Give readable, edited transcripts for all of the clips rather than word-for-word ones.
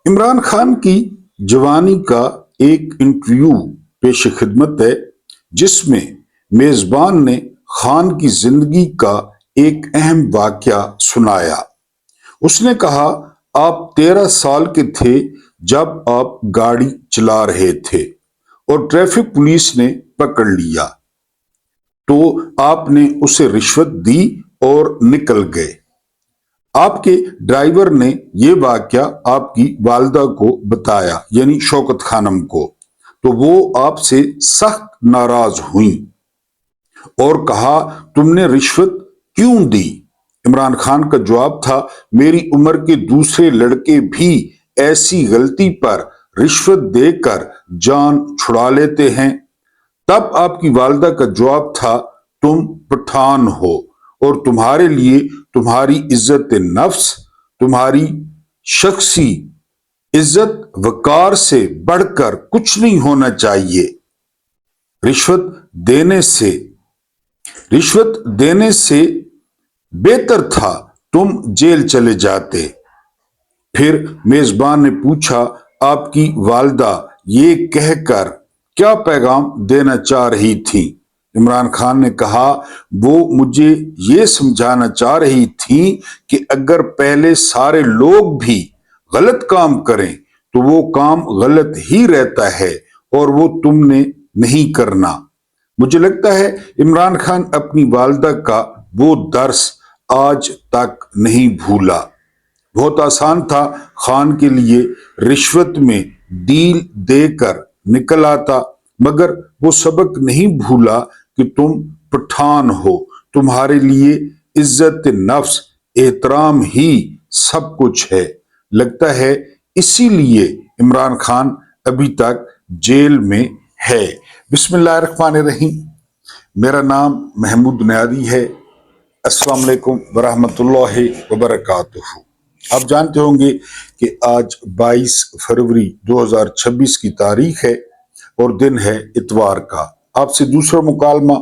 इमरान खान की जवानी का एक इंटरव्यू पेश खिदमत है जिसमें मेजबान ने खान की जिंदगी का एक अहम वाकया सुनाया। उसने कहा, आप 13 साल के थे जब आप गाड़ी चला रहे थे और ट्रैफिक पुलिस ने पकड़ लिया तो आपने उसे रिश्वत दी और निकल गए। आपके ड्राइवर ने यह वाकया आपकी वालदा को बताया, यानी शौकत खानम को, तो वो आपसे सख्त नाराज हुई और कहा, तुमने रिश्वत क्यों दी? इमरान खान का जवाब था, मेरी उम्र के दूसरे लड़के भी ऐसी गलती पर रिश्वत देकर जान छुड़ा लेते हैं। तब आपकी वालदा का जवाब था, तुम पठान हो और तुम्हारे लिए तुम्हारी इज्जत नफ्स, तुम्हारी शख्सी इज्जत वकार से बढ़कर कुछ नहीं होना चाहिए। रिश्वत देने से बेहतर था तुम जेल चले जाते। फिर मेजबान ने पूछा, आपकी वालदा ये कहकर क्या पैगाम देना चाह रही थी? इमरान खान ने कहा, वो मुझे ये समझाना चाह रही थी कि अगर पहले सारे लोग भी गलत काम करें तो वो काम गलत ही रहता है और वो तुमने नहीं करना। मुझे लगता है इमरान खान अपनी वालदा का वो दर्स आज तक नहीं भूला। बहुत आसान था खान के लिए रिश्वत में डील देकर निकल आता, मगर वो सबक नहीं भूला कि तुम पठान हो, तुम्हारे लिए इज्जत नफ्स एहतराम ही सब कुछ है। लगता है इसीलिए इमरान खान अभी तक जेल में है। बिस्मिल्लाहिर्रहमानिर्रहीम। मेरा नाम महमूद बुनियादी है। अस्सलाम वालेकुम वरहमतुल्लाहि वबरकातुहू। आप जानते होंगे कि आज 22 फरवरी 2026 की तारीख है और दिन है इतवार का। आपसे दूसरा मुकालमा,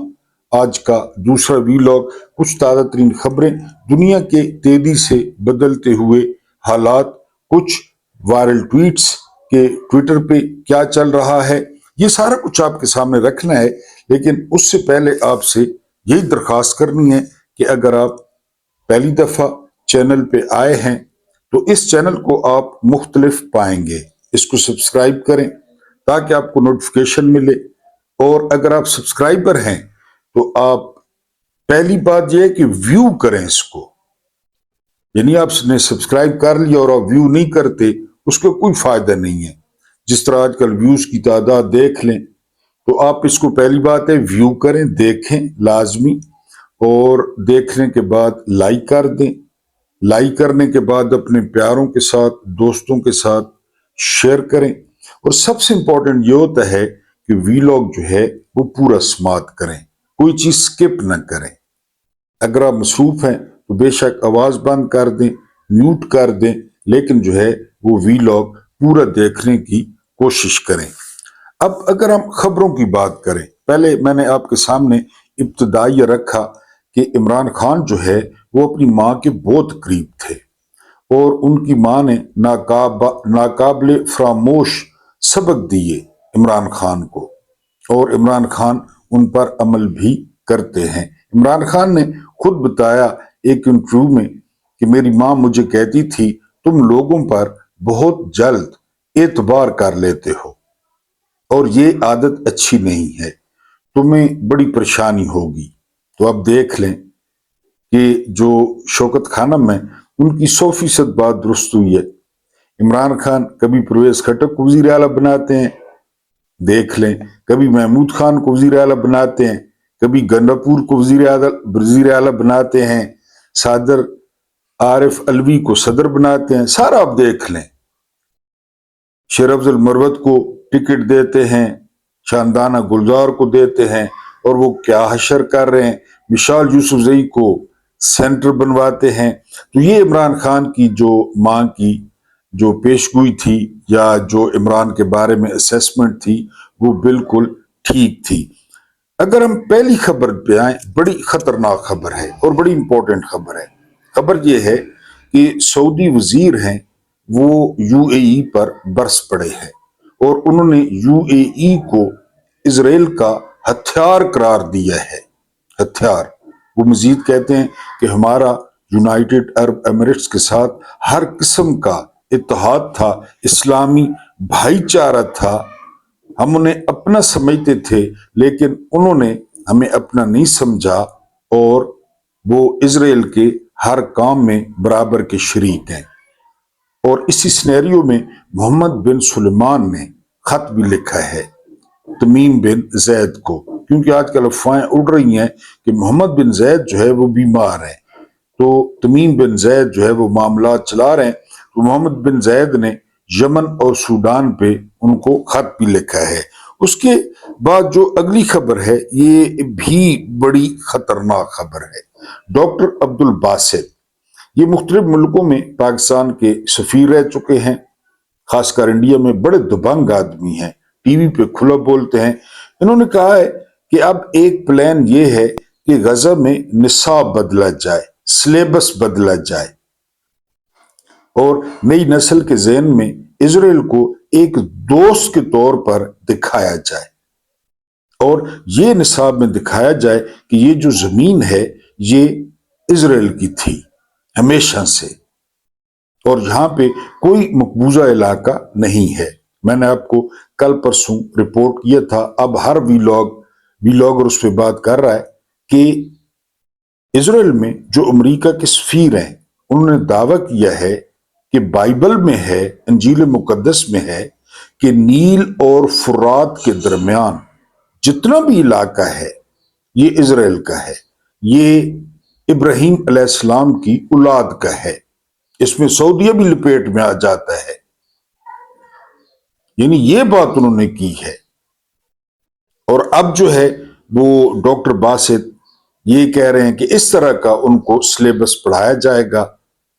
आज का दूसरा वीलॉग, कुछ ताज़ा तरीन खबरें, दुनिया के तेजी से बदलते हुए हालात, कुछ वायरल ट्वीट्स के ट्विटर पे क्या चल रहा है, ये सारा कुछ आपके सामने रखना है। लेकिन उससे पहले आपसे यही दरख्वास्त करनी है कि अगर आप पहली दफा चैनल पे आए हैं तो इस चैनल को आप मुख्तलिफ पाएंगे, इसको सब्सक्राइब करें ताकि आपको नोटिफिकेशन मिले। और अगर आप सब्सक्राइबर हैं तो आप पहली बात यह है कि व्यू करें इसको, यानी आपने सब्सक्राइब कर लिया और आप व्यू नहीं करते, उसका कोई फायदा नहीं है। जिस तरह आजकल व्यूज की तादाद देख लें तो आप इसको पहली बात है व्यू करें, देखें लाजमी, और देखने के बाद लाइक कर दें। लाइक करने के बाद अपने प्यारों के साथ, दोस्तों के साथ शेयर करें। और सबसे इंपॉर्टेंट ये होता है कि वीलॉग जो है वो पूरा समाप्त करें, कोई चीज स्किप ना करें। अगर आप मसरूफ हैं तो बेशक आवाज बंद कर दें, म्यूट कर दें, लेकिन जो है वो वीलॉग पूरा देखने की कोशिश करें। अब अगर हम खबरों की बात करें, पहले मैंने आपके सामने इब्तदाई रखा कि इमरान खान जो है वो अपनी माँ के बहुत करीब थे और उनकी माँ ने नाकाबिले फरामोश सबक दिए इमरान खान को, और इमरान खान उन पर अमल भी करते हैं। इमरान खान ने खुद बताया एक इंटरव्यू में कि मेरी माँ मुझे कहती थी, तुम लोगों पर बहुत जल्द एतबार कर लेते हो और ये आदत अच्छी नहीं है, तुम्हें बड़ी परेशानी होगी। तो अब देख लें कि जो शौकत खानम है उनकी 100% बात दुरुस्त हुई है। इमरान खान कभी परवेज खट्टक को वजीर आला बनाते हैं, देख लें, कभी महमूद खान को वजीर आला बनाते हैं, कभी गंडापुर को वजीर आला बनाते हैं, सादर आरिफ अलवी को सदर बनाते हैं, सारा आप देख लें। शेर अफजल मरवत को टिकट देते हैं, शानदाना गुलजार को देते हैं, और वो क्या हशर कर रहे हैं, मिशाल यूसुफजई को सेंटर बनवाते हैं। तो ये इमरान खान की जो मां की जो पेशगोई थी या जो इमरान के बारे में असेसमेंट थी वो बिल्कुल ठीक थी। अगर हम पहली खबर पे आए, बड़ी खतरनाक खबर है और बड़ी इंपॉर्टेंट खबर है। खबर ये है कि सऊदी वजीर हैं وہ یو اے ای پر برس پڑے ہیں اور انہوں نے یو اے ای کو اسرائیل کا ہتھیار قرار دیا ہے۔ ہتھیار۔ وہ مزید کہتے ہیں کہ ہمارا یونائٹڈ عرب ایمریٹس کے ساتھ ہر قسم کا اتحاد تھا، اسلامی بھائی چارہ تھا، ہم انہیں اپنا سمجھتے تھے لیکن انہوں نے ہمیں اپنا نہیں سمجھا، اور وہ اسرائیل کے ہر کام میں برابر کے شریک ہیں۔ اور اسی سینیریو میں محمد بن سلیمان نے خط بھی لکھا ہے تمیم بن زید کو، کیونکہ آج کل افواہیں اڑ رہی ہیں کہ محمد بن زید جو ہے وہ بیمار ہے، تو تمیم بن زید جو ہے وہ معاملات چلا رہے ہیں، تو محمد بن زید نے یمن اور سوڈان پہ ان کو خط بھی لکھا ہے۔ اس کے بعد جو اگلی خبر ہے یہ بھی بڑی خطرناک خبر ہے۔ ڈاکٹر عبد الباسط، یہ مختلف ملکوں میں پاکستان کے سفیر رہ چکے ہیں، خاص کر انڈیا میں بڑے دبنگ آدمی ہیں، ٹی وی پہ کھلا بولتے ہیں۔ انہوں نے کہا ہے کہ اب ایک پلان یہ ہے کہ غزہ میں نصاب بدلا جائے، سلیبس بدلا جائے، اور نئی نسل کے ذہن میں اسرائیل کو ایک دوست کے طور پر دکھایا جائے، اور یہ نصاب میں دکھایا جائے کہ یہ جو زمین ہے یہ اسرائیل کی تھی ہمیشہ سے، اور یہاں پہ کوئی مقبوضہ علاقہ نہیں ہے۔ میں نے آپ کو کل پرسوں رپورٹ کیا تھا، اب ہر ویلاگر اس پہ بات کر رہا ہے کہ اسرائیل میں جو امریکہ کے سفیر ہیں انہوں نے دعویٰ کیا ہے کہ بائبل میں ہے، انجیل مقدس میں ہے کہ نیل اور فرات کے درمیان جتنا بھی علاقہ ہے یہ اسرائیل کا ہے، یہ ابراہیم علیہ السلام کی اولاد کا ہے، اس میں سعودیہ بھی لپیٹ میں آ جاتا ہے۔ یعنی یہ بات انہوں نے کی ہے، اور اب جو ہے وہ ڈاکٹر باسط یہ کہہ رہے ہیں کہ اس طرح کا ان کو سلیبس پڑھایا جائے گا،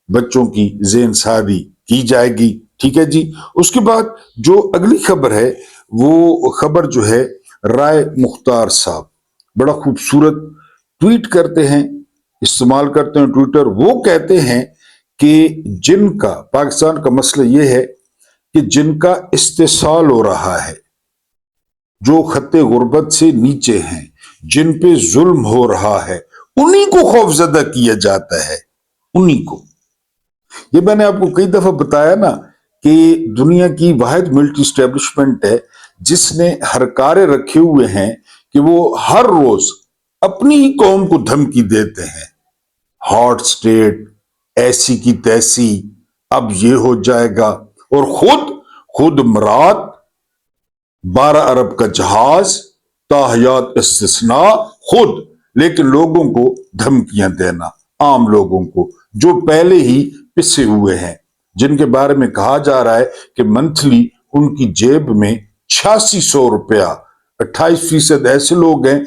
بچوں کی ذہن سازی کی جائے گی، ٹھیک ہے جی۔ اس کے بعد جو اگلی خبر ہے وہ خبر جو ہے رائے مختار صاحب بڑا خوبصورت ٹویٹ کرتے ہیں، استعمال کرتے ہیں ٹویٹر۔ وہ کہتے ہیں کہ جن کا پاکستان کا مسئلہ یہ ہے کہ جن کا استحصال ہو رہا ہے، جو خط غربت سے نیچے ہیں، جن پہ ظلم ہو رہا ہے، انہی کو خوف زدہ کیا جاتا ہے، انہی کو۔ یہ میں نے آپ کو کئی دفعہ بتایا نا کہ دنیا کی واحد ملٹری اسٹیبلشمنٹ ہے جس نے ہرکارے رکھے ہوئے ہیں کہ وہ ہر روز اپنی ہی قوم کو دھمکی دیتے ہیں، ہاٹ سٹیٹ، ایسی کی تیسی، اب یہ ہو جائے گا، اور خود مراد 12 ارب کا جہاز، تاحیات استثناء خود، لیکن لوگوں کو دھمکیاں دینا، عام لوگوں کو جو پہلے ہی پسے ہوئے ہیں، جن کے بارے میں کہا جا رہا ہے کہ منتھلی ان کی جیب میں 8600 روپیہ، 28% ایسے لوگ ہیں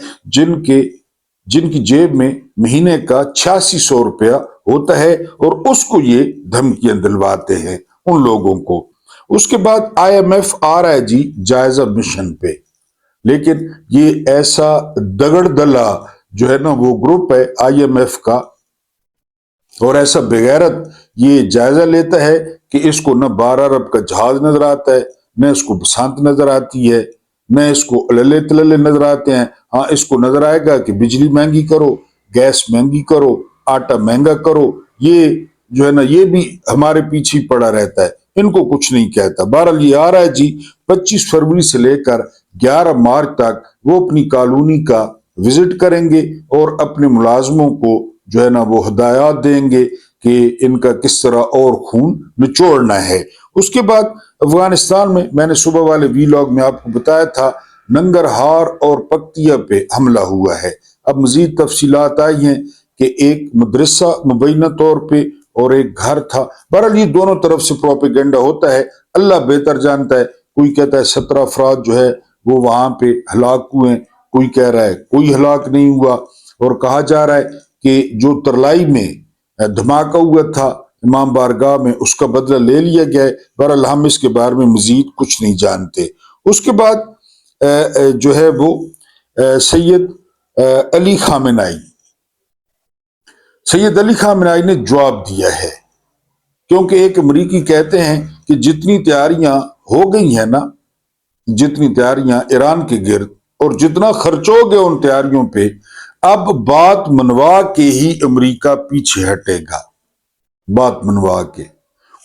جن کی جیب میں مہینے کا 8600 روپیہ ہوتا ہے، اور اس کو یہ دھمکیاں دلواتے ہیں ان لوگوں کو۔ اس کے بعد آئی ایم ایف آ رہا ہے جی جائزہ مشن پہ، لیکن یہ ایسا دگڑ دلا جو ہے نا وہ گروپ ہے آئی ایم ایف کا، اور ایسا بغیرت یہ جائزہ لیتا ہے کہ اس کو نہ 12 ارب کا جہاز نظر آتا ہے، نہ اس کو بسانت نظر آتی ہے، نہ اس کو اللے تللے نظر آتے ہیں۔ ہاں اس کو نظر آئے گا کہ بجلی مہنگی کرو، گیس مہنگی کرو، آٹا مہنگا کرو، یہ جو ہے نا یہ بھی ہمارے پیچھے پڑا رہتا ہے، ان کو کچھ نہیں کہتا۔ بہرحال یہ آ رہا ہے جی 25 فروری سے لے کر 11 مارچ تک وہ اپنی کالونی کا وزٹ کریں گے اور اپنے ملازموں کو جو ہے نا وہ ہدایات دیں گے کہ ان کا کس طرح اور خون نچوڑنا ہے۔ اس کے بعد افغانستان میں نے صبح والے ویلاگ میں آپ کو بتایا تھا ننگرہار اور پکتیا پہ حملہ ہوا ہے۔ اب مزید تفصیلات آئی ہیں کہ ایک مدرسہ مبینہ طور پہ اور ایک گھر تھا۔ بہرحال یہ دونوں طرف سے پروپیگنڈا ہوتا ہے، اللہ بہتر جانتا ہے۔ کوئی کہتا ہے 17 افراد جو ہے وہ وہاں پہ ہلاک ہوئے، کوئی کہہ رہا ہے کوئی ہلاک نہیں ہوا، اور کہا جا رہا ہے کہ جو ترلائی میں دھماکہ ہوا تھا امام بارگاہ میں اس کا بدلہ لے لیا گیا ہے۔ بہرحال ہم اس کے بارے میں مزید کچھ نہیں جانتے۔ اس کے بعد جو ہے وہ سید علی خامنہئی نے جواب دیا ہے क्योंकि एक अमरीकी कहते हैं कि जितनी तैयारियां हो गई हैं ना, जितनी तैयारियां ईरान के गिर्द और जितना खर्च हो गया उन तैयारियों पे, अब बात मनवा के ही अमेरिका पीछे हटेगा, बात मनवा के।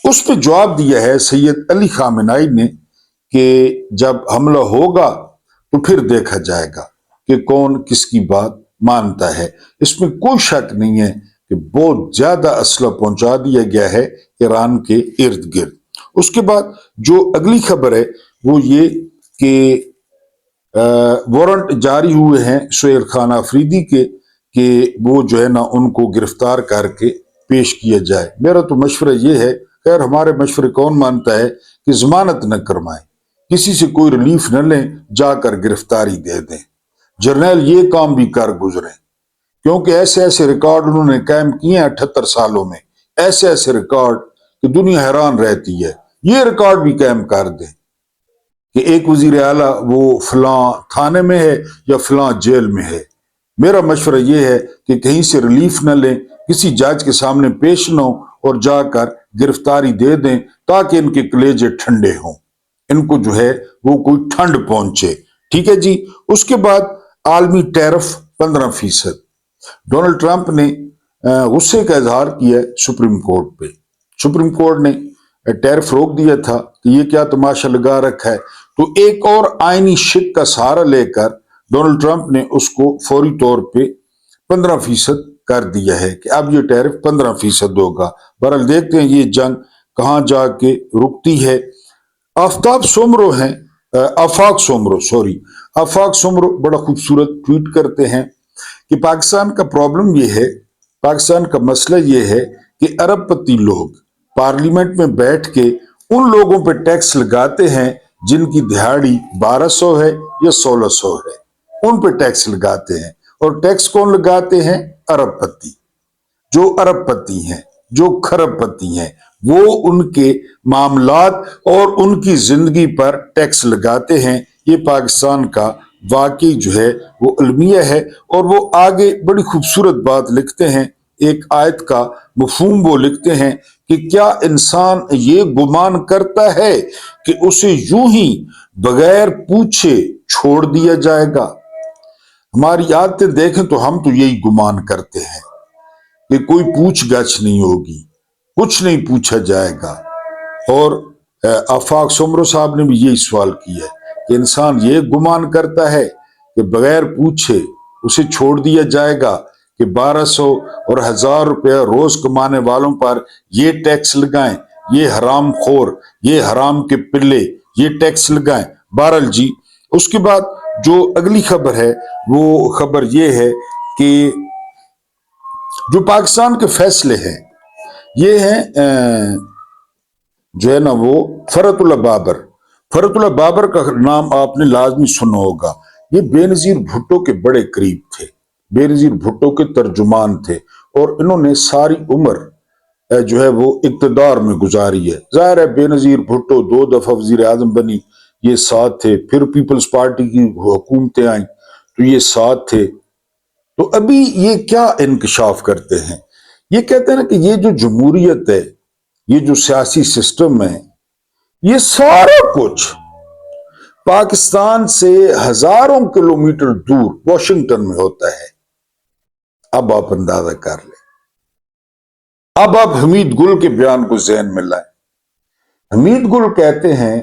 उस पर जवाब दिया है सैयद अली खामेनाई ने कि जब हमला होगा तो फिर देखा जाएगा कि कौन किसकी बात मानता है। इसमें कोई शक नहीं है कि बहुत ज्यादा असला पहुंचा दिया गया है ईरान के इर्द गिर्द। उसके बाद जो अगली खबर है वो ये कि वारंट जारी हुए हैं सुहेल खान आफरीदी के कि वो जो है ना उनको गिरफ्तार करके पेश किया जाए। मेरा तो मशवरा ये है, खैर हमारे मशवरे कौन मानता है, कि जमानत न करवाएं, किसी से कोई रिलीफ न लें, जाकर गिरफ्तारी दे दें। जर्नैल ये काम भी कर गुजरे, क्योंकि ऐसे ऐसे रिकॉर्ड उन्होंने कायम किए हैं 78 सालों में, ऐसे ऐसे रिकॉर्ड कि दुनिया हैरान रहती है। ये रिकॉर्ड भी कायम कर दें कि एक वजीर आला वो फलां थाने में है या फलां जेल में है। मेरा मशवरा ये है कि कहीं से रिलीफ न लें, किसी जज के सामने पेश न हो और जाकर गिरफ्तारी दे दें, ताकि इनके कलेजे ठंडे हों, इनको जो है वो कोई ठंड पहुंचे। ठीक है जी। उसके बाद आलमी टैरिफ 15%। डोनाल्ड ट्रंप ने गुस्से का इजहार किया है सुप्रीम कोर्ट पे। सुप्रीम कोर्ट ने टैरिफ रोक दिया था कि ये क्या तमाशा लगा रखा है, तो एक और आईनी शिक का सहारा लेकर डोनाल्ड ट्रंप ने उसको फौरी तौर पे 15% कर दिया है कि अब ये टैरिफ 15% होगा। बहरहाल देखते हैं ये जंग कहां जाके रुकती है। आफ्ताब सोमरो हैं, आफाक सोमरो, सॉरी, आफाक सोमरो बड़ा खूबसूरत ट्वीट करते हैं कि पाकिस्तान का प्रॉब्लम ये है, पाकिस्तान का मसला ये है कि अरबपति लोग पार्लियामेंट में बैठ के उन लोगों पे टैक्स लगाते हैं जिनकी दिहाड़ी 1200 है या 1600 है, उन पे टैक्स लगाते हैं। और टैक्स कौन लगाते हैं? अरबपति। जो अरबपति हैं, जो खरबपति हैं, वो उनके मामलात और उनकी जिंदगी पर टैक्स लगाते हैं। ये पाकिस्तान का वाकई जो है वो अलमिया है। और वो आगे बड़ी खूबसूरत बात लिखते हैं, एक आयत का मफहूम वो लिखते हैं कि क्या इंसान ये गुमान करता है कि उसे यूं ही बगैर पूछे छोड़ दिया जाएगा। हमारी आदतें देखें तो हम तो यही गुमान करते हैं कि कोई पूछ गछ नहीं होगी, कुछ नहीं पूछा जाएगा। और आफाक सोमरो साहब ने भी यही सवाल किया है कि इंसान ये गुमान करता है कि बगैर पूछे उसे छोड़ दिया जाएगा, कि 1200 और 1000 रुपया रोज कमाने वालों पर ये टैक्स लगाएं, ये हराम खोर, ये हराम के पिल्ले ये टैक्स लगाएं। बहरहाल जी, उसके बाद जो अगली खबर है वो खबर ये है कि जो पाकिस्तान के फैसले हैं ये हैं जो है ना वो फरतुल्लाह बाबर। फरतुल्लाह बाबर का नाम आपने लाजमी सुना होगा। ये बेनजीर भुट्टो के बड़े करीब थे, बेनजीर भुट्टो के तर्जुमान थे, और इन्होंने सारी उम्र जो है वो इक्तदार में गुजारी है। जाहिर है बेनजीर भुट्टो 2 दफा वजीर आजम बनी, ये साथ थे। फिर पीपल्स पार्टी की हुकूमतें आई तो ये साथ थे। तो अभी ये क्या इंकशाफ करते हैं, ये कहते हैं ना कि ये जो जमहूरियत है, ये जो सियासी सिस्टम है, ये सारा कुछ पाकिस्तान से हजारों किलोमीटर दूर वॉशिंगटन में होता है। अब आप अंदाजा कर लें। अब आप हमीद गुल के बयान को जहन में लाएं। हमीद गुल कहते हैं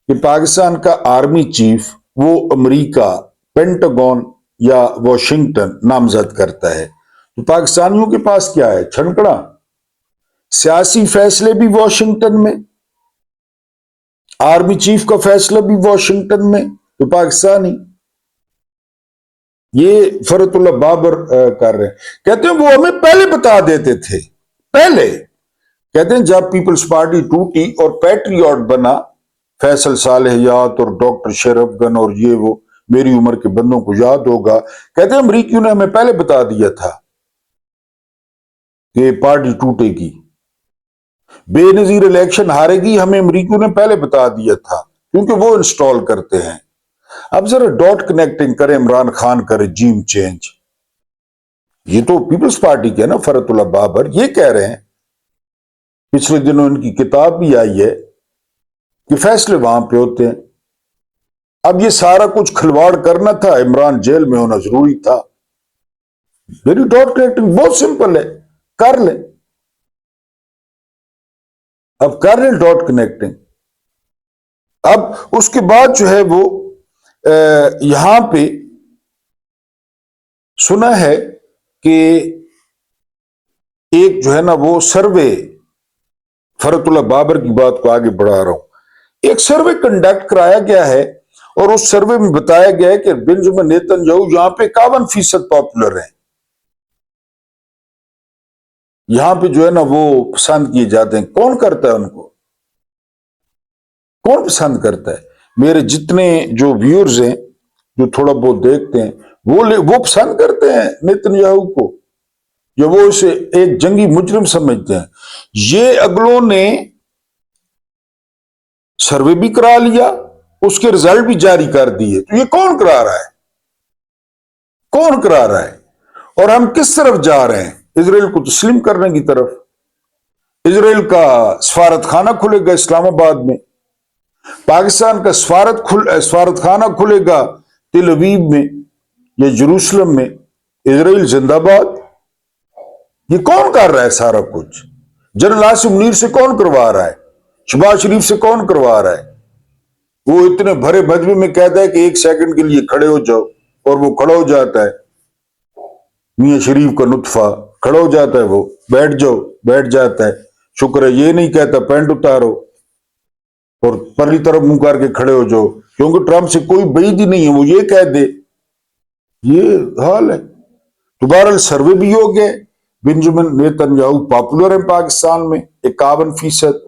कि पाकिस्तान का आर्मी चीफ वो अमेरिका, पेंटागन या वॉशिंगटन नामजद करता है। तो पाकिस्तानियों के पास क्या है? छनकड़ा। सियासी फैसले भी वॉशिंगटन में, आर्मी चीफ का फैसला भी वॉशिंगटन में, तो पाकिस्तानी ये फरतुल्लाह बाबर कर रहे हैं। कहते हैं वो हमें पहले बता देते थे, पहले। कहते हैं जब पीपल्स पार्टी टूटी और पैट्रियट बना फैसल सालेहियात और डॉक्टर शरफ गन और ये वो, मेरी उम्र के बंदों को याद होगा। कहते हैं अमरीकियों ने हमें पहले बता दिया था कि पार्टी टूटेगी, बेनजीर इलेक्शन हारेगी, हमें अमरीकियों ने पहले बता दिया था, क्योंकि वो इंस्टॉल करते हैं। अब जरा डॉट कनेक्टिंग करें, इमरान खान का रजीम चेंज। ये तो पीपल्स पार्टी के ना फरतुल्लाह बाबर ये कह रहे हैं पिछले दिनों इनकी किताब भी आई है कि फैसले वहां पे होते हैं। अब ये सारा कुछ खिलवाड़ करना था, इमरान जेल में होना जरूरी था। मेरी डॉट कनेक्टिंग बहुत सिंपल है, कर ले। अब कर ले डॉट कनेक्टिंग। अब उसके बाद जो है वो यहां पे सुना है कि एक जो है ना वो सर्वे, फरतुल्लाह बाबर की बात को आगे बढ़ा रहा हूं, एक सर्वे कंडक्ट कराया गया है और उस सर्वे में बताया गया है कि बेंजामिन नेतन्याहू यहां पे 51% पॉपुलर है। यहां पे जो है ना वो पसंद किए जाते हैं। कौन करता है उनको? कौन पसंद करता है? मेरे जितने जो व्यूअर्स हैं, जो थोड़ा बहुत देखते हैं, वो पसंद करते हैं नेतन्याहू को, या वो इसे एक जंगी मुजरिम समझते हैं? ये अगलों ने सर्वे भी करा लिया, उसके रिजल्ट भी जारी कर दिए, तो ये कौन करा रहा है? कौन करा रहा है? और हम किस तरफ जा रहे हैं? इजराइल को तस्लीम करने की तरफ। इजराइल का सफारत खाना खुलेगा इस्लामाबाद में, पाकिस्तान का सफारत खाना खुलेगा तिल अवीव में या जेरूसलम में। इजराइल जिंदाबाद। ये कौन कर रहा है सारा कुछ? जनरल आसिम मुनीर से कौन करवा रहा है? शहबाज शरीफ से कौन करवा रहा है? वो इतने भरे मजमे में कहता है कि 1 सेकंड के लिए खड़े हो जाओ, और वो खड़ा हो जाता है। मियां शरीफ का नुत्फा खड़ा हो जाता है, वो बैठ जाओ बैठ जाता है। शुक्र है ये नहीं कहता पैंट उतारो और परली तरफ मुंह करके खड़े हो जाओ, क्योंकि ट्रंप से कोई बैद ही नहीं है, वो ये कह दे। ये हाल है। दोबारा सर्वे भी हो गया, बेंजामिन नेतन्याहू पॉपुलर है पाकिस्तान में 51%।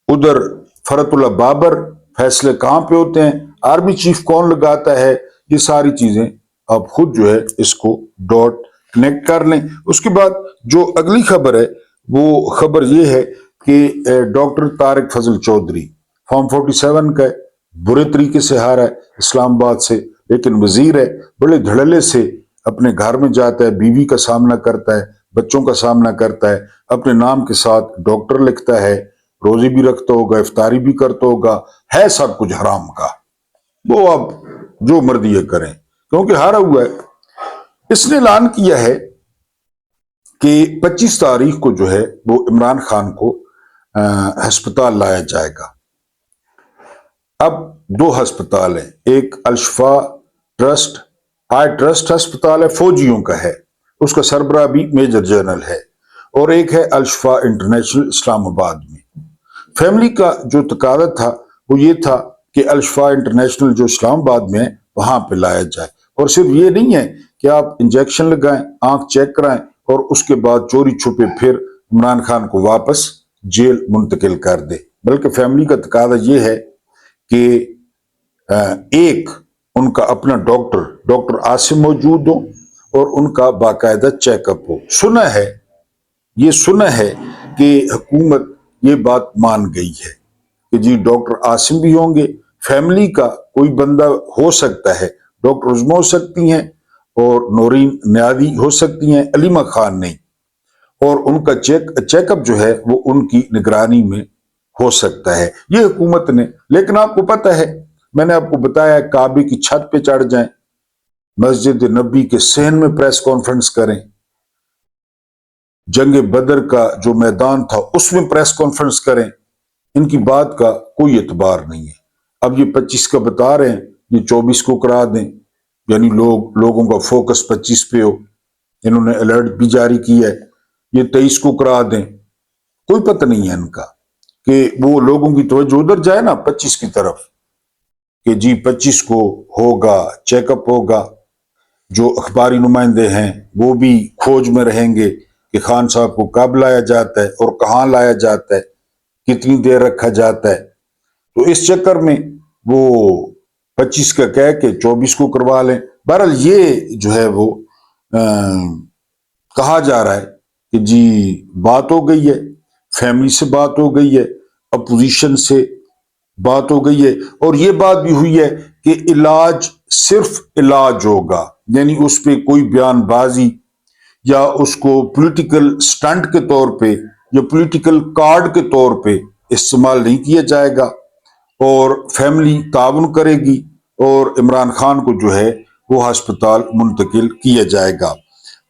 उधर फरतुल्लाह बाबर, फैसले कहां पे होते हैं, आर्मी चीफ कौन लगाता है, ये सारी चीजें आप खुद जो है इसको डॉट कनेक्ट कर लें। उसके बाद जो अगली खबर है वो खबर ये है कि डॉक्टर तारिक फजल चौधरी फॉर्म 47 का बुरे तरीके से हारा है इस्लामाबाद से, लेकिन वजीर है, बड़े धड़ल्ले से अपने घर में जाता है, बीवी का सामना करता है, बच्चों का सामना करता है, अपने नाम के साथ डॉक्टर लिखता है, रोजी भी रखता होगा, इफ्तारी भी करता होगा, है सब कुछ हराम का। वो अब जो मर्जी ये करें क्योंकि हारा हुआ है। इसने ऐलान किया है कि 25 तारीख को जो है वो इमरान खान को अस्पताल लाया जाएगा। अब 2 अस्पताल हैं, एक अल-शिफा ट्रस्ट हाई ट्रस्ट अस्पताल है, फौजियों का है, उसका सरबराह भी मेजर जनरल है, और एक है अल-शिफा इंटरनेशनल इस्लामाबाद में। फैमिली का जो तकादा था वो ये था कि अल-शिफा इंटरनेशनल जो इस्लामाबाद में है वहां पे लाया जाए, और सिर्फ ये नहीं है कि आप इंजेक्शन लगाएं, आंख चेक कराएं और उसके बाद चोरी छुपे फिर इमरान खान को वापस जेल मुंतकिल कर दे, बल्कि फैमिली का तकादा ये है कि एक उनका अपना डॉक्टर आसिम मौजूद हो और उनका बाकायदा चेकअप हो। सुना है कि हुकूमत ये बात मान गई है कि जी डॉक्टर आसिम भी होंगे, फैमिली का कोई बंदा हो सकता है, डॉक्टर उज़मा हो सकती हैं और नौरीन नियाज़ी हो सकती हैं, अलीमा खान नहीं, और उनका चेकअप जो है वो उनकी निगरानी में हो सकता है, ये हुकूमत ने। लेकिन आपको पता है, मैंने आपको बताया, काबे की छत पे चढ़ जाएं, मस्जिद नबी के सहन में प्रेस कॉन्फ्रेंस करें, जंग बदर का जो मैदान था उसमें प्रेस कॉन्फ्रेंस करें, इनकी बात का कोई एतबार नहीं है। अब ये 25 का बता रहे हैं, ये 24 को करा दें, यानी लोगों का फोकस 25 पे हो। इन्होंने अलर्ट भी जारी किया है, ये 23 को करा दें, कोई पता नहीं है इनका कि वो लोगों की तवज्जो उधर जाए ना 25 की तरफ, कि जी 25 को होगा चेकअप होगा। जो अखबारी नुमाइंदे हैं वो भी खोज में रहेंगे कि खान साहब को कब लाया जाता है और कहाँ लाया जाता है, कितनी देर रखा जाता है। तो इस चक्कर में वो 25 का कह के 24 को करवा लें। बहरहाल ये जो है वो कहा जा रहा है कि जी बात हो गई है, फैमिली से बात हो गई है, अपोजिशन से बात हो गई है, और ये बात भी हुई है कि इलाज सिर्फ इलाज होगा, यानी उस पर कोई बयानबाजी या उसको पॉलिटिकल स्टंट के तौर पे یہ پولیٹیکل کارڈ کے طور پہ استعمال نہیں کیا جائے گا، اور فیملی تعاون کرے گی اور عمران خان کو جو ہے وہ ہسپتال منتقل کیا جائے گا۔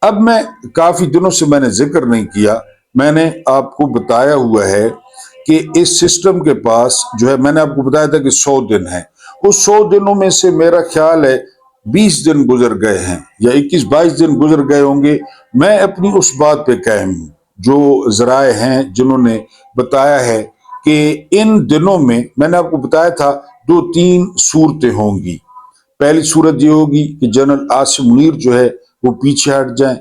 اب میں کافی دنوں سے میں نے ذکر نہیں کیا، میں نے آپ کو بتایا ہوا ہے کہ اس سسٹم کے پاس جو ہے، میں نے آپ کو بتایا تھا کہ 100 دن ہے، اس 100 دنوں میں سے میرا خیال ہے 20 دن گزر گئے ہیں یا 21-22 دن گزر گئے ہوں گے۔ میں اپنی اس بات پہ قائم ہوں، جو ذرائع ہیں جنہوں نے بتایا ہے کہ ان دنوں میں نے آپ کو بتایا تھا 2-3 صورتیں ہوں گی۔ پہلی صورت یہ ہوگی کہ جنرل عاصم منیر جو ہے وہ پیچھے ہٹ جائیں،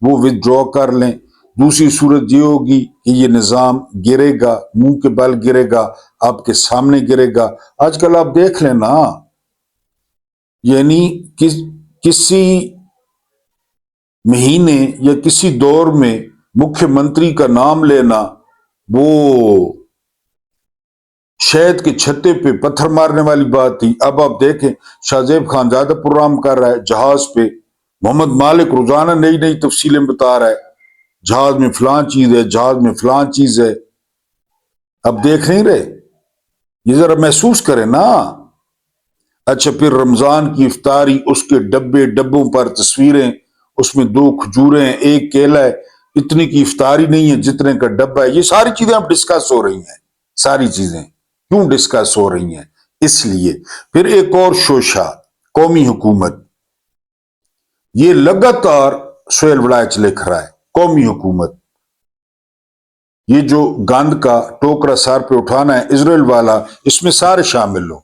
وہ ودرا کر لیں۔ دوسری صورت یہ ہوگی کہ یہ نظام گرے گا، منہ کے بل گرے گا، آپ کے سامنے گرے گا۔ آج کل آپ دیکھ لیں نا، یعنی کسی مہینے یا کسی دور میں مکھیہ منتری کا نام لینا وہ شہد کے چھتے پہ پتھر مارنے والی بات تھی۔ اب آپ دیکھیں شاہ زیب خان زیادہ پروگرام کر رہا ہے جہاز پہ، محمد مالک روزانہ نئی نئی تفصیلیں بتا رہا ہے، جہاز میں فلاں چیز ہے، جہاز میں فلاں چیز ہے۔ اب دیکھ نہیں رہے، یہ ذرا محسوس کریں نا۔ اچھا، پھر رمضان کی افطاری، اس کے ڈبوں پر تصویریں، اس میں 2 کھجوریں، 1 کیلا ہے، اتنی کی افطاری نہیں ہے جتنے کا ڈبہ ہے۔ یہ ساری چیزیں اب ڈسکس ہو رہی ہیں، ساری چیزیں کیوں ڈسکس ہو رہی ہیں؟ اس لیے پھر ایک اور شوشہ، قومی حکومت، یہ لگاتار سہیل ولایچ لکھ رہا ہے، قومی حکومت، یہ جو گند کا ٹوکرا سر پہ اٹھانا ہے اسرائیل والا، اس میں سارے شامل ہو،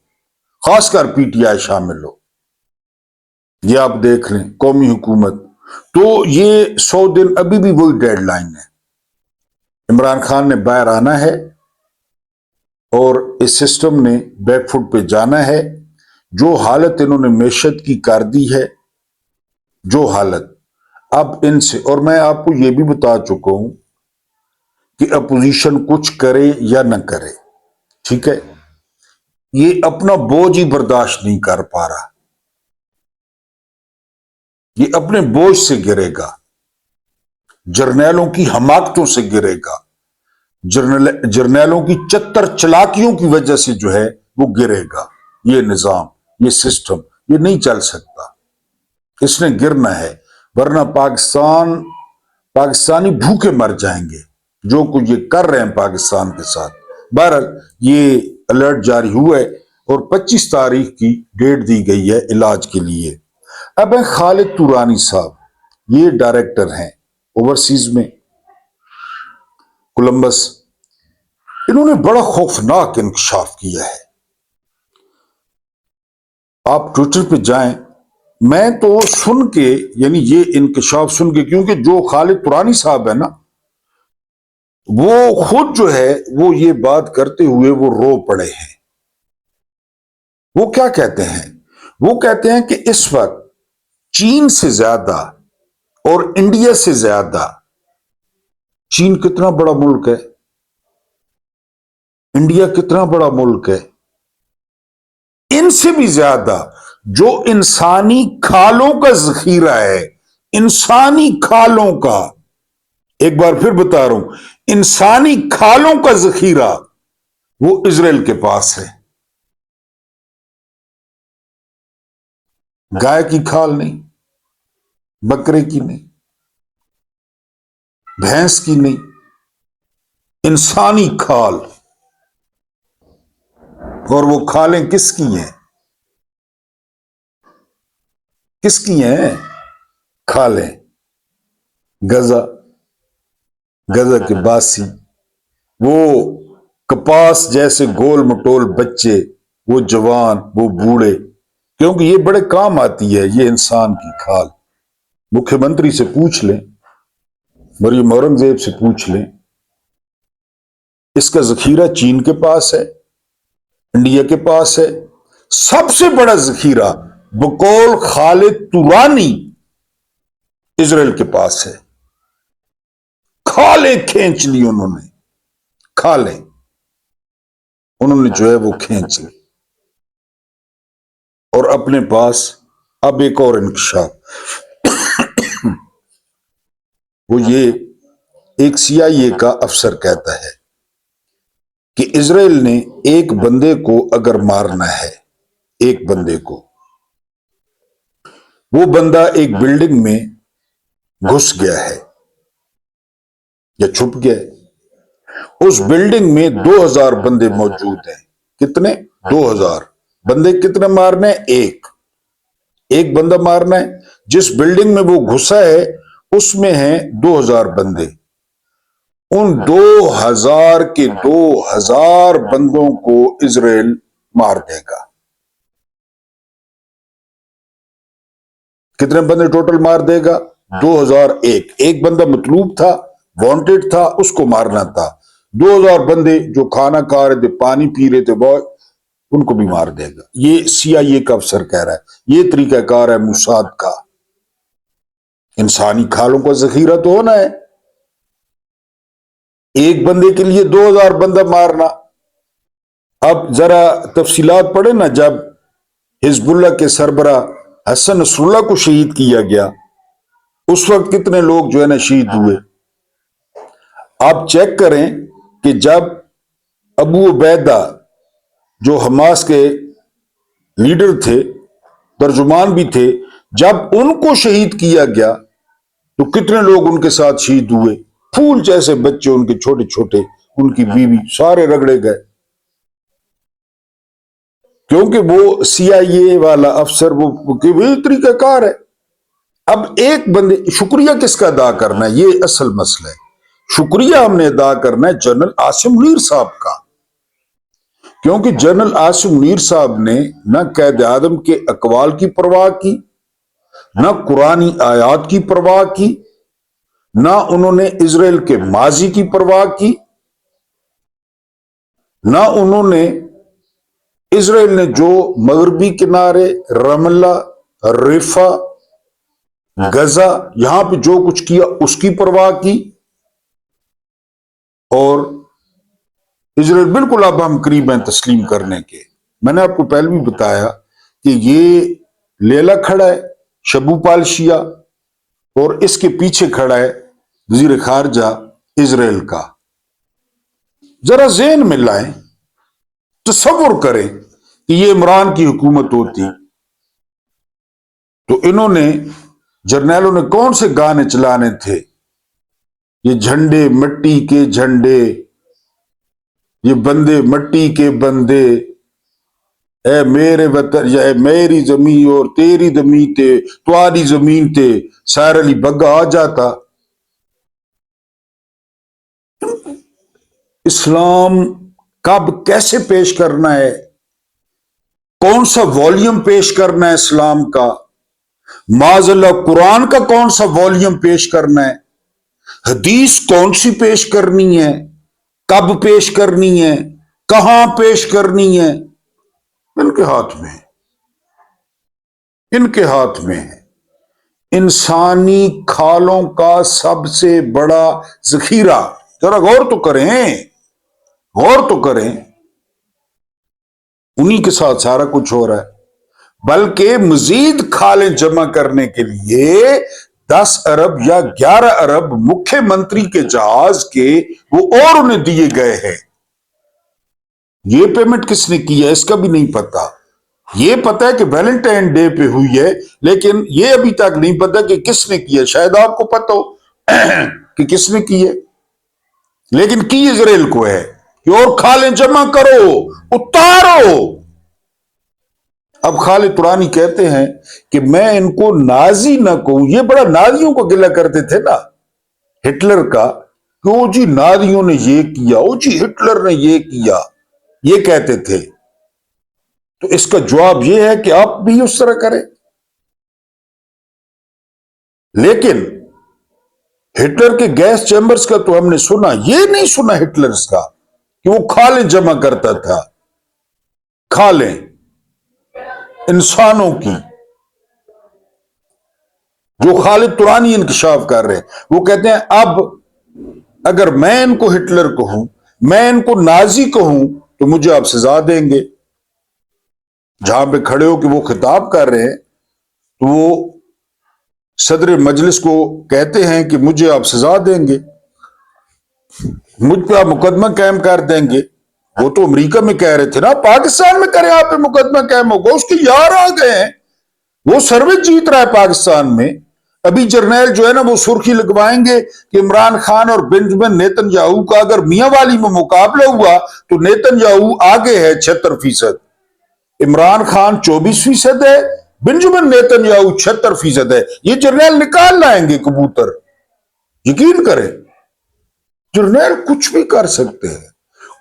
خاص کر پی ٹی آئی شامل ہو۔ یہ آپ دیکھ لیں قومی حکومت، تو یہ 100 دن ابھی بھی وہی ڈیڈ لائن ہے۔ عمران خان نے باہر آنا ہے اور اس سسٹم نے بیک فٹ پہ جانا ہے۔ جو حالت انہوں نے معیشت کی کر دی ہے، جو حالت اب ان سے، اور میں آپ کو یہ بھی بتا چکا ہوں کہ اپوزیشن کچھ کرے یا نہ کرے، ٹھیک ہے، یہ اپنا بوجھ ہی برداشت نہیں کر پا رہا، یہ اپنے بوجھ سے گرے گا، جرنیلوں کی حماقتوں سے گرے گا، جرنیلوں کی چتر چلاکیوں کی وجہ سے جو ہے وہ گرے گا۔ یہ نظام، یہ سسٹم، یہ نہیں چل سکتا، اس نے گرنا ہے، ورنہ پاکستانی بھوکے مر جائیں گے، جو کچھ یہ کر رہے ہیں پاکستان کے ساتھ۔ بہرحال یہ الرٹ جاری ہوا ہے اور 25 تاریخ کی ڈیٹ دی گئی ہے علاج کے لیے۔ اب ہیں خالد تورانی صاحب، یہ ڈائریکٹر ہیں اوورسیز میں، کولمبس، انہوں نے بڑا خوفناک انکشاف کیا ہے۔ آپ ٹویٹر پہ جائیں، میں تو سن کے، یعنی یہ انکشاف سن کے، کیونکہ جو خالد تورانی صاحب ہے نا، وہ خود جو ہے وہ یہ بات کرتے ہوئے وہ رو پڑے ہیں۔ وہ کیا کہتے ہیں؟ وہ کہتے ہیں کہ اس وقت چین سے زیادہ اور انڈیا سے زیادہ، چین کتنا بڑا ملک ہے، انڈیا کتنا بڑا ملک ہے، ان سے بھی زیادہ جو انسانی کھالوں کا ذخیرہ ہے، انسانی کھالوں کا، ایک بار پھر بتا رہا ہوں، انسانی کھالوں کا ذخیرہ وہ اسرائیل کے پاس ہے۔ گائے کی کھال نہیں، بکرے کی نہیں، بھینس کی نہیں، انسانی کھال۔ اور وہ کھالیں کس کی ہیں؟ کس کی ہیں کھالیں؟ غزہ کے باسی، وہ کپاس جیسے گول مٹول بچے، وہ جوان، وہ بوڑھے، کیونکہ یہ بڑے کام آتی ہے یہ انسان کی کھال۔ مکھیہ منتری سے پوچھ لیں، مریم اورنگزیب سے پوچھ لیں، اس کا ذخیرہ چین کے پاس ہے، انڈیا کے پاس ہے، سب سے بڑا ذخیرہ بقول خالد تورانی اسرائیل کے پاس ہے۔ کھالیں کھینچ لی انہوں نے، کھالیں انہوں نے جو ہے وہ کھینچ لی، اور اپنے پاس اب ایک اور انکشاف، وہ یہ ایک CIA کا افسر کہتا ہے کہ اسرائیل نے ایک بندے کو اگر مارنا ہے، ایک بندے کو، وہ بندہ ایک بلڈنگ میں گھس گیا ہے یا چھپ گیا ہے، اس بلڈنگ میں 2000 بندے موجود ہیں۔ کتنے؟ 2000 بندے۔ کتنے مارنے؟ ایک بندہ مارنا ہے۔ جس بلڈنگ میں وہ گھسا ہے اس میں ہیں 2000 بندے۔ ان 2000 کے 2000 بندوں کو اسرائیل مار دے گا۔ کتنے بندے ٹوٹل مار دے گا؟ 2001۔ ایک بندہ مطلوب تھا، وانٹڈ تھا، اس کو مارنا تھا۔ 2000 بندے جو کھانا کھا رہے تھے، پانی پی رہے تھے، ان کو بھی مار دے گا۔ یہ CIA کا افسر کہہ رہا ہے۔ یہ طریقہ کار ہے موساد کا۔ انسانی کھالوں کا ذخیرہ تو ہونا ہے، ایک بندے کے لیے 2000 بندہ مارنا۔ اب ذرا تفصیلات پڑھیں نا، جب حزب اللہ کے سربراہ حسن نصر اللہ کو شہید کیا گیا، اس وقت کتنے لوگ جو ہے نا شہید ہوئے۔ آپ چیک کریں کہ جب ابو عبیدہ جو حماس کے لیڈر تھے، ترجمان بھی تھے، جب ان کو شہید کیا گیا تو کتنے لوگ ان کے ساتھ شہید ہوئے۔ پھول جیسے بچے ان کے چھوٹے چھوٹے، ان کی بیوی، سارے رگڑے گئے، کیونکہ وہ CIA والا افسر وہ طریقہ کار ہے۔ اب ایک بندے، شکریہ کس کا ادا کرنا ہے، یہ اصل مسئلہ ہے۔ شکریہ ہم نے ادا کرنا ہے جنرل عاصم منیر صاحب کا، کیونکہ جنرل عاصم منیر صاحب نے نہ قائد اعظم کے اقوال کی پرواہ کی، نہ قرآنی آیات کی پرواہ کی، نہ انہوں نے اسرائیل کے ماضی کی پرواہ کی، نہ انہوں نے اسرائیل نے جو مغربی کنارے، رام اللہ، ریفا، غزہ، یہاں پہ جو کچھ کیا اس کی پرواہ کی۔ اور اسرائیل بالکل اب ہم قریب ہیں تسلیم کرنے کے۔ میں نے آپ کو پہلے بھی بتایا کہ یہ لیلا کھڑا ہے شبو پالشیا، اور اس کے پیچھے کھڑا ہے وزیر خارجہ اسرائیل کا۔ ذرا ذہن میں لائیں، تصور کریں کہ یہ عمران کی حکومت ہوتی تو انہوں نے، جرنیلوں نے کون سے گانے چلانے تھے؟ یہ جھنڈے مٹی کے جھنڈے، یہ بندے مٹی کے بندے، اے میرے وطن، اے میری زمین اور تیری زمین تے، تمہاری زمین تے سیر علی بگا آ جاتا۔ اسلام کب کیسے پیش کرنا ہے، کون سا والیوم پیش کرنا ہے اسلام کا، معاذ اللہ قرآن کا کون سا والیوم پیش کرنا ہے، حدیث کون سی پیش کرنی ہے، کب پیش کرنی ہے، کہاں پیش کرنی ہے، ان کے ہاتھ میں ہے، ان کے ہاتھ میں ہے۔ انسانی کھالوں کا سب سے بڑا ذخیرہ، ذرا غور تو کریں، غور تو کریں، انہی کے ساتھ سارا کچھ ہو رہا ہے۔ بلکہ مزید کھالیں جمع کرنے کے لیے 10 ارب یا 11 ارب مکھیہ منتری کے جہاز کے وہ اور انہیں دیے گئے ہیں۔ یہ پیمنٹ کس نے کی ہے اس کا بھی نہیں پتا۔ یہ پتا ہے کہ ویلنٹائن ڈے پہ ہوئی ہے، لیکن یہ ابھی تک نہیں پتا کہ کس نے کی ہے۔ شاید آپ کو پتا ہو کہ کس نے کی ہے، لیکن کی اسرائیل کو ہے کہ اور کھالیں جمع کرو، اتارو۔ اب خالد ترانی کہتے ہیں کہ میں ان کو نازی نہ کہوں، یہ بڑا نازیوں کو گلہ کرتے تھے نا ہٹلر کا، کہ او جی نازیوں نے یہ کیا، او جی ہٹلر نے یہ کیا، یہ کہتے تھے۔ تو اس کا جواب یہ ہے کہ آپ بھی اس طرح کریں۔ لیکن ہٹلر کے گیس چیمبرز کا تو ہم نے سنا، یہ نہیں سنا ہٹلرز کا کہ وہ کھالیں جمع کرتا تھا، کھالیں انسانوں کی، جو خالد ترانی انکشاف کر رہے ہیں۔ وہ کہتے ہیں اب اگر میں ان کو ہٹلر کہوں، میں ان کو نازی کہوں تو مجھے آپ سزا دیں گے۔ جہاں پہ کھڑے ہو کہ وہ خطاب کر رہے ہیں تو وہ صدر مجلس کو کہتے ہیں کہ مجھے آپ سزا دیں گے۔ मुझ पे आप मुकदमा कायम कर देंगे। वो तो अमेरिका में कह रहे थे ना, पाकिस्तान में करें आप पे मुकदमा कायम होगा। उसके यार आ गए हैं, वो सर्वे जीत रहा है पाकिस्तान में। अभी जर्नैल जो है ना वो सुर्खी लगवाएंगे कि इमरान खान और बेंजामिन नेतन्याहू का अगर मियां वाली में मुकाबला हुआ तो नेतन्याहू आगे है 76%, इमरान खान 24% है, बेंजामिन नेतन्याहू 76% है। ये जर्नैल निकाल लाएंगे कबूतर, यकीन करें। जर्नैल कुछ भी कर सकते हैं,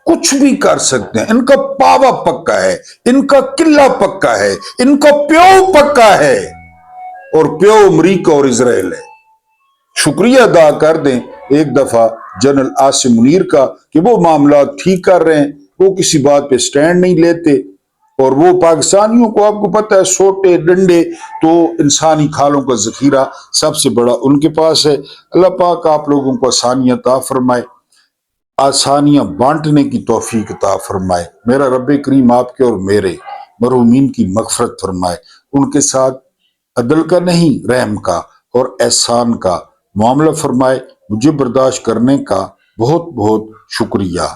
कुछ भी कर सकते हैं। इनका पावा पक्का है, इनका किला पक्का है, इनका प्यो पक्का है, और प्यो अमरीका और इजराइल है। शुक्रिया अदा कर दें एक दफा जनरल आसिम मुनीर का कि वो मामला ठीक कर रहे हैं, वो किसी बात पे स्टैंड नहीं लेते। और वो पाकिस्तानियों को, आपको पता है, सोटे डंडे तो इंसानी खालों का जखीरा सबसे बड़ा उनके पास है। अल्लाह पाक आप लोगों को आसानियां अता फरमाए, आसानियां बांटने की तौफीक अता फरमाए। मेरा रब्बे करीम आपके और मेरे मरहूमीन की मगफरत फरमाए, उनके साथ अदल का नहीं रहम का और एहसान का मामला फरमाए। मुझे बर्दाश्त करने का बहुत बहुत शुक्रिया।